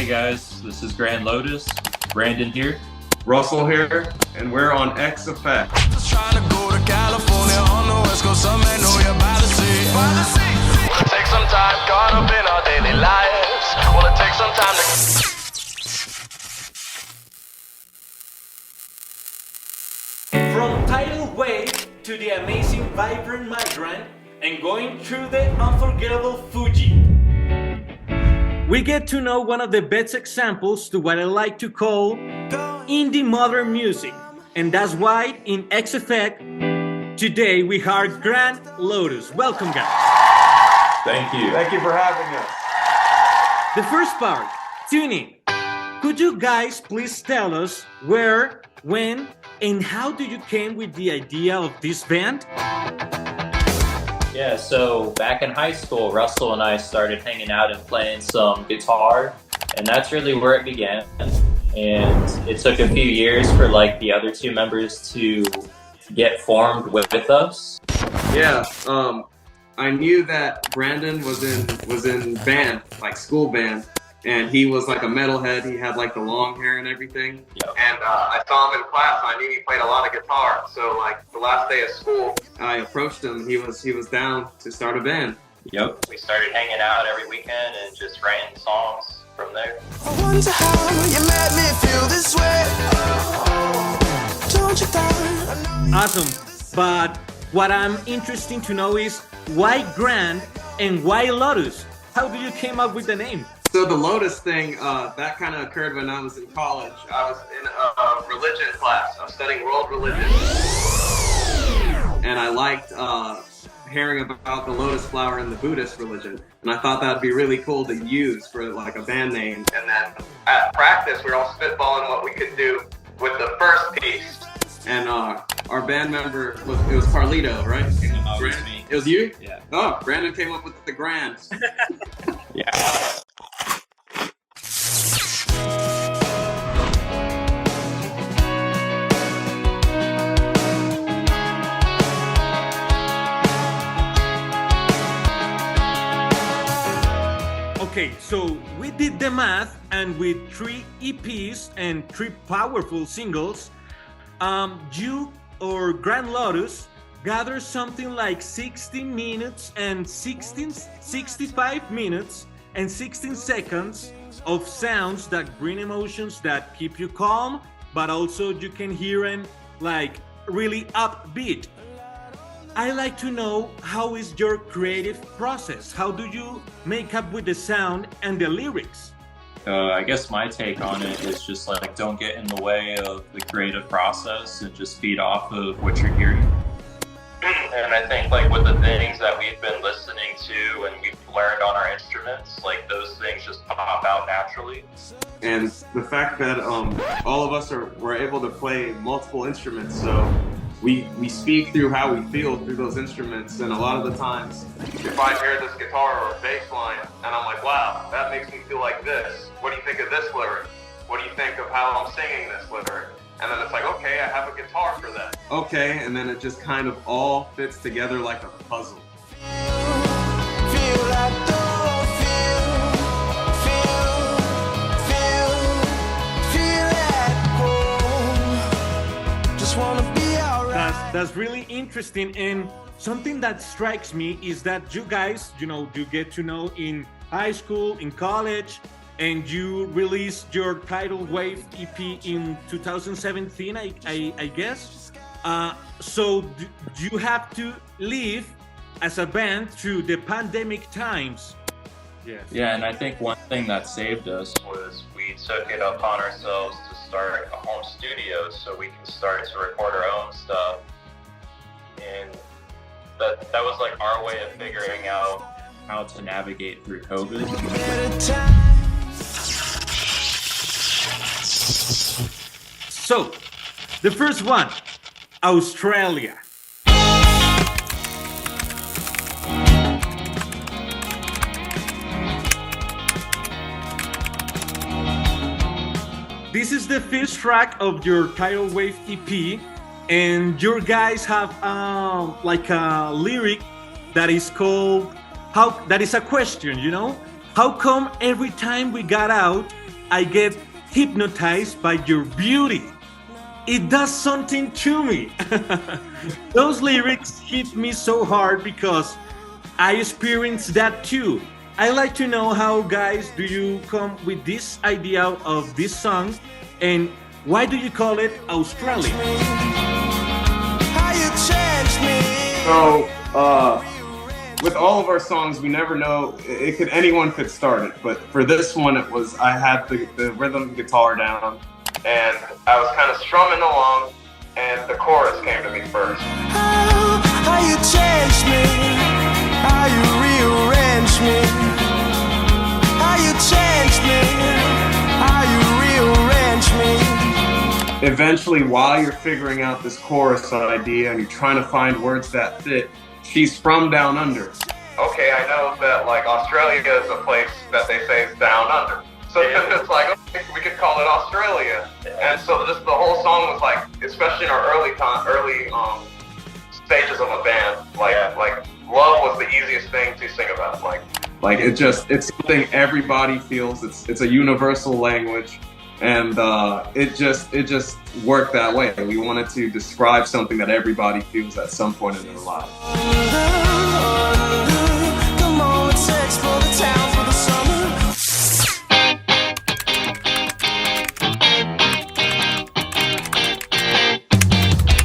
Hey guys, this is Grand Lotus. Brandon here. Russell here, and we're on X Effect. Just trying to go to California on the West Coast, some may know you by the sea. Wanna take some time, caught up in our daily lives. Wanna take some time to. From tidal wave to the amazing vibrant migrant and going through the unforgettable Fuji. We get to know one of the best examples to what I like to call indie modern music. And that's why in X Effect, today we have Grand Lotus. Welcome guys. Thank you. Thank you for having us. The first part, tuning. Could you guys please tell us where, when, and how do you came with the idea of this band? Yeah, so back in high school, Russell and I started hanging out and playing some guitar, and that's really where it began. And it took a few years for like the other two members to get formed with us. Yeah, I knew that Brandon was in band, like school band, and he was like a metalhead. He had like the long hair and everything. Yep. And I saw him in class. I knew he played a lot of guitar. So like the last day of school, I approached him. He was down to start a band. Yep. We started hanging out every weekend and just writing songs from there. I wonder how you made me feel this way. Don't you think? Awesome. But what I'm interested to know is why Grand and why Lotus? How did you came up with the name? So the Lotus thing, that kind of occurred when I was in college. I was in a religion class. I was studying world religion. And I liked hearing about the lotus flower in the Buddhist religion. And I thought that'd be really cool to use for like a band name. And then at practice, we were all spitballing what we could do with the first piece. And our band member, it was Carlito, right? No, it was me. It was you? Yeah. Oh, Brandon came up with the Grand. Yeah. Okay, so we did the math, and with 3 EPs and 3 powerful singles, you or Grand Lotus gathered something like 60 minutes and 65 minutes and 16 seconds of sounds that bring emotions that keep you calm, but also you can hear them like really upbeat. I like to know, how is your creative process? How do you make up with the sound and the lyrics? I guess my take on it is just like, don't get in the way of the creative process and just feed off of what you're hearing. And I think like with the things that we've been listening to and we've learned on our instruments, like those things just pop out naturally. And the fact that all of us were able to play multiple instruments, so we speak through how we feel through those instruments. And a lot of the times, if I hear this guitar or bass line and I'm like, wow, that makes me feel like this. What do you think of this lyric? What do you think of how I'm singing this lyric? And then it's like, okay, I have a guitar for that. Okay, and then it just kind of all fits together like a puzzle. Feel like feel at home. Just wanna be alright. That's really interesting, and something that strikes me is that you guys, you get to know in high school, in college, and you released your tidal wave EP in 2017, I guess. So you have to live as a band through the pandemic times. Yes. Yeah, and I think one thing that saved us was we took it upon ourselves to start a home studio so we can start to record our own stuff. And that was like our way of figuring out how to navigate through COVID. So, the first one, Australia. This is the first track of your tidal wave EP, and your guys have like a lyric that is called that is a question, How come every time we got out, I get hypnotized by your beauty. It does something to me. Those lyrics hit me so hard because I experienced that too. I like to know how, guys, do you come with this idea of this song, and why do you call it Australia? So, with all of our songs, we never know. Anyone could start it, but for this one, it was I had the rhythm guitar down, and I was kind of strumming along, and the chorus came to me first. How you changed me, how you rearranged me, how you changed me, how you rearranged me. Eventually, while you're figuring out this chorus idea and you're trying to find words that fit, she's from down under. Okay, I know that like Australia is a place that they say is down under. So it's like, okay, we could call it Australia. And so just the whole song was like, especially in our early stages of a band, like love was the easiest thing to sing about. Like it's something everybody feels. It's a universal language. And it just worked that way. We wanted to describe something that everybody feels at some point in their life. Come on, let's explore the town for the summer.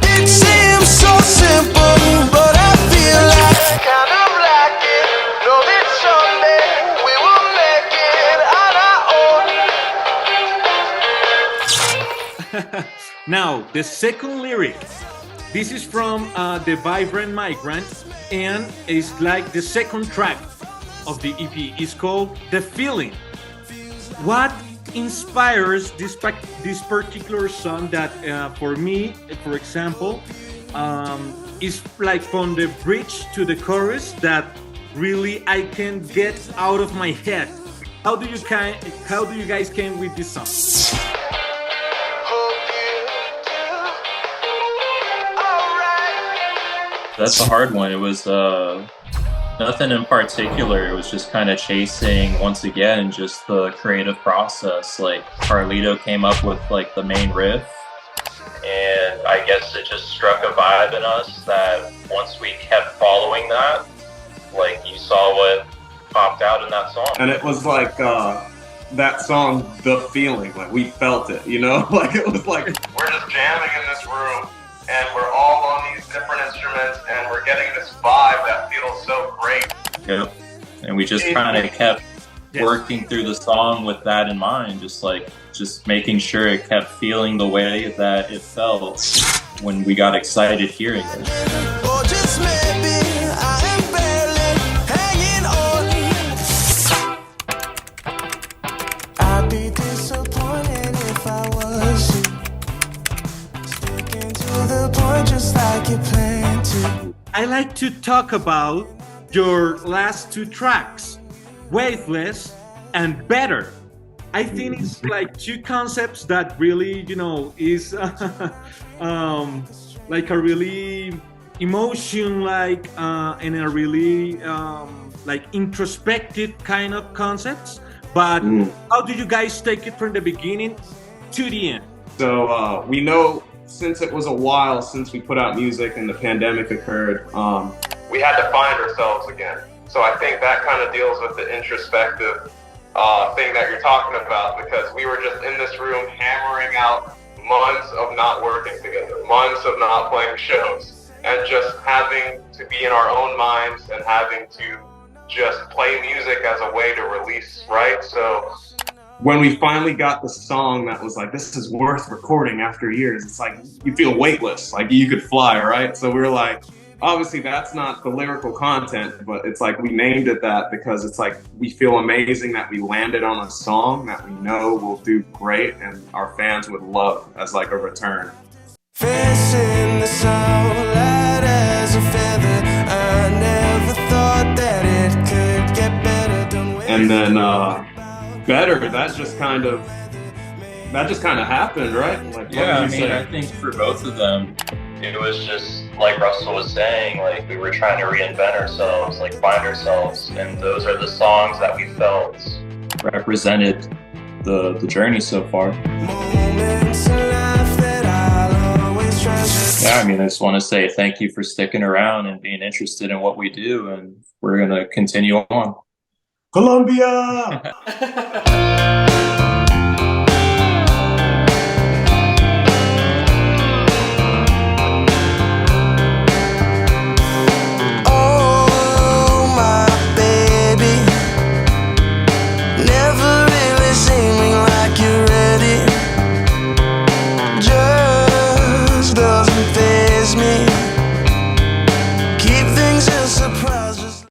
It seems so simple, but I feel like I kind of like it. Know that someday we will make it on our own. Now, the second lyric. This is from The Vibrant Migrant, and it's like the second track of the EP. It's called The Feeling. What inspires this particular song that, for me, for example, is like from the bridge to the chorus that really I can get out of my head. How do you guys came with this song? That's a hard one. It was nothing in particular. It was just kind of chasing, once again, just the creative process. Like Carlito came up with like the main riff, and I guess it just struck a vibe in us that once we kept following that, like you saw what popped out in that song. And it was like that song, The Feeling, like we felt it, you know? Like it was like we're just jamming in this room and we're all on these different instruments and we're getting this vibe that feels so great. Yep. And we just kind of kept working through the song with that in mind, just making sure it kept feeling the way that it felt when we got excited hearing it. Or just maybe I am barely hanging on. I'd be disappointed if I was you. Sticking to the point just like you planned to. I like to talk about your last two tracks, Weightless and Better. I think it's like two concepts that really, is like a really emotion, and a really like introspective kind of concepts. But how do you guys take it from the beginning to the end? So we know since it was a while since we put out music and the pandemic occurred, we had to find ourselves again. So I think that kind of deals with the introspective thing that you're talking about, because we were just in this room hammering out months of not working together, months of not playing shows, and just having to be in our own minds and having to just play music as a way to release, right? So when we finally got the song that was like, this is worth recording after years, it's like you feel weightless, like you could fly, right? So we were like, obviously that's not the lyrical content, but it's like we named it that because it's like we feel amazing that we landed on a song that we know will do great and our fans would love as like a return. Facing the sound, light as a feather. I never thought that it could get better. And then Better, that just kind of happened, right? Like, yeah, I think for both of them, it was just like Russell was saying, like we were trying to reinvent ourselves, like find ourselves, and those are the songs that we felt represented the journey so far. Moments in life that I'll always treasure. Yeah, I mean, I just want to say thank you for sticking around and being interested in what we do, and we're gonna continue on. Colombia!